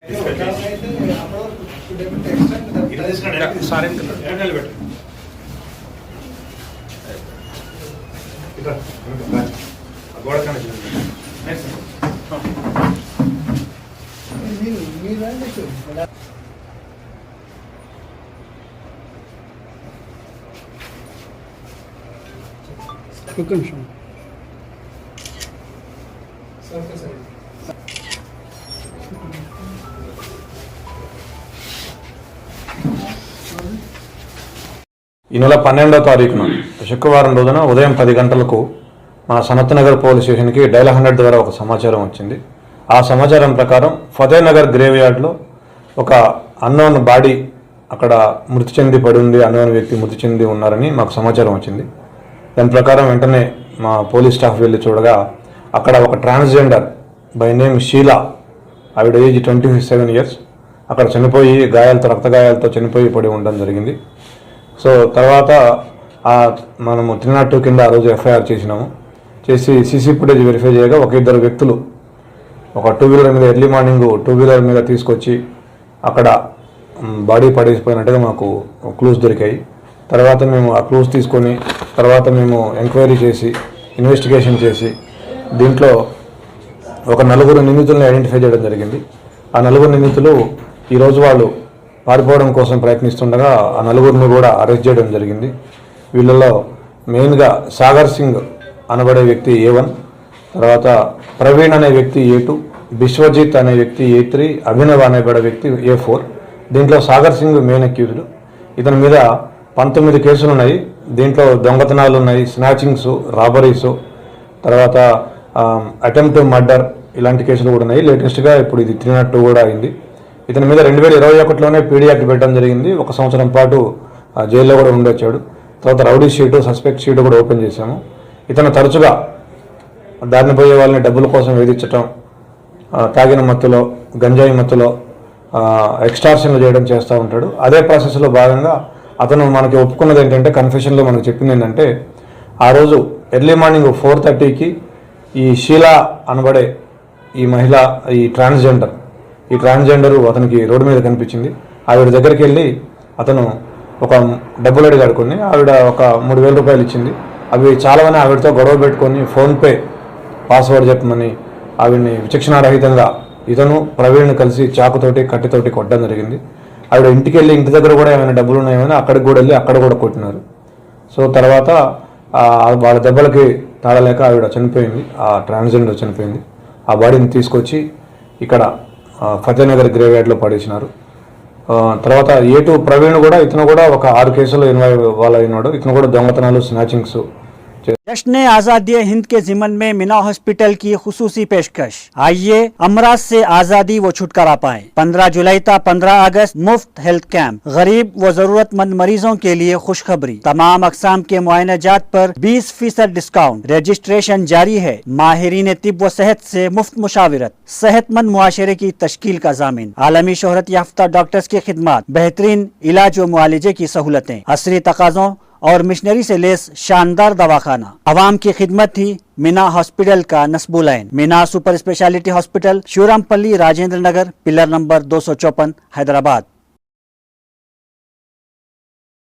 ఈ నెల 12వ తారీఖున శుక్రవారం రోజున ఉదయం 10 గంటలకు మన సనత్ నగర్ పోలీస్ స్టేషన్కి డైల్ 100 ద్వారా ఒక సమాచారం వచ్చింది. ఆ సమాచారం ప్రకారం ఫతే నగర్ గ్రేవ్ యార్డ్లో ఒక అన్నోన్ బాడీ అక్కడ మృతి చెంది పడి ఉంది, అన్నోన్ వ్యక్తి మృతి చెంది ఉన్నారని మాకు సమాచారం వచ్చింది. దాని ప్రకారం వెంటనే మా పోలీస్ స్టాఫ్ వెళ్ళి చూడగా అక్కడ ఒక ట్రాన్స్జెండర్ బై నేమ్ షీలా, ఆవిడ ఏజ్ 27 ఇయర్స్, అక్కడ చనిపోయి రక్త గాయాలతో చనిపోయి పడి ఉండడం జరిగింది. సో తర్వాత మనము 302 కింద ఆ రోజు ఎఫ్ఐఆర్ చేసి సీసీ ఫుటేజ్ వెరిఫై చేయగా ఒక ఇద్దరు వ్యక్తులు ఒక 2 వీలర్ మీద ఎర్లీ మార్నింగ్ 2 వీలర్ మీద తీసుకొచ్చి అక్కడ బాడీ పడేసిపోయినట్టుగా మాకు క్లూస్ దొరికాయి. తర్వాత మేము ఆ క్లూస్ తీసుకొని మేము ఎంక్వైరీ చేసి ఇన్వెస్టిగేషన్ చేసి దీంట్లో ఒక 4 నిందితులను ఐడెంటిఫై చేయడం జరిగింది. ఆ 4 నిందితులు ఈరోజు వాళ్ళు పారిపోవడం కోసం ప్రయత్నిస్తుండగా ఆ 4 కూడా అరెస్ట్ చేయడం జరిగింది. వీళ్ళలో మెయిన్గా సాగర్ సింగ్ అనబడే వ్యక్తి A1, తర్వాత ప్రవీణ్ అనే వ్యక్తి A2, బిశ్వజిత్ అనే వ్యక్తి A3, అభినవ్ అనేబడే వ్యక్తి A4. దీంట్లో సాగర్ సింగ్ మెయిన్ అక్యూజ్డ్. ఇతని మీద 19 కేసులు ఉన్నాయి. దీంట్లో దొంగతనాలు ఉన్నాయి, స్నాచింగ్స్, రాబరీస్, తర్వాత అటెంప్ట్ మర్డర్ ఇలాంటి కేసులు కూడా ఉన్నాయి. లేటెస్ట్గా ఇప్పుడు ఇది 302 కూడా అయింది. ఇతని మీద 2021లోనే పీడీ యాక్ట్ పెట్టడం జరిగింది. 1 సంవత్సరం పాటు జైల్లో కూడా ఉండొచ్చాడు. తర్వాత రౌడీ షీటు, సస్పెక్ట్ షీటు కూడా ఓపెన్ చేశాము. ఇతను తరచుగా దారిని పోయే వాళ్ళని డబ్బుల కోసం వేధించటం, తాగిన మత్తులో, గంజాయి మత్తులో ఎక్స్టార్షన్లు చేయడం చేస్తూ ఉంటాడు. అదే ప్రాసెస్లో భాగంగా అతను మనకి ఒప్పుకున్నది ఏంటంటే, కన్ఫెషన్లో మనకు చెప్పింది ఏంటంటే, ఆ రోజు ఎర్లీ మార్నింగ్ 4:30కి ఈ షీలా అనబడే ఈ మహిళ, ఈ ట్రాన్స్జెండరు అతనికి రోడ్డు మీద కనిపించింది. ఆవిడ దగ్గరికి వెళ్ళి అతను ఒక డబ్బులు అడిగాడు కొన్ని. ఆవిడ ఒక 3,000 రూపాయలు ఇచ్చింది. అవి చాలామని ఆవిడతో గొడవ పెట్టుకొని ఫోన్పే పాస్వర్డ్ చెప్పమని ఆవిడ్ని విచక్షణారహితంగా ఇతను ప్రవీణ్ కలిసి చాకుతోటి కట్టితోటి కొట్టడం జరిగింది. ఆవిడ ఇంటికి వెళ్ళి ఇంటి దగ్గర కూడా ఏమైనా డబ్బులు ఉన్నాయని అక్కడికి కూడా వెళ్ళి అక్కడ కూడా కొట్టినారు. సో తర్వాత వాళ్ళ దెబ్బలకి తాళలేక ఆవిడ చనిపోయింది, ఆ ట్రాన్స్జెండర్ చనిపోయింది. ఆ బాడీని తీసుకొచ్చి ఇక్కడ ఫతేనగర్ గ్రేవ్ యార్డ్లో పడేసినారు. తర్వాత A2 ప్రవీణ్ కూడా, ఇతను కూడా ఒక 6 కేసులు ఇన్వాల్వ్ అయినాడు. ఇతను కూడా దొంగతనాలు, స్నాచింగ్స్. जश्न आजादी हिंद के जिमन में मीना हॉस्पिटल की खुसूसी पेशकश। आइए अमराज से आजादी व छुटकारा पाएं। 15 जुलाई ता 15 अगस्त मुफ्त हेल्थ कैंप, गरीब व जरूरतमंद मरीजों के लिए खुशखबरी। तमाम अकसाम के मुआयनाजात पर 20% डिस्काउंट। रजिस्ट्रेशन जारी है। माहिरीन तिब व सेहत से मुफ्त मुशावरत, सेहतमंद मुआशरे की तश्कील का जामिन। आलमी शोहरत याफ्ता डॉक्टर्स की खिदमत, बेहतरीन इलाज व मुआलजे की सहूलतें, असरी तकाजों और मिशनरी से लेस शानदार दवाखाना। अवाम की खिदमत थी मीना हॉस्पिटल का नस्बुलैन। Meena super speciality hospital, Shivarampalli, Rajendra Nagar, pillar number 254, Hyderabad.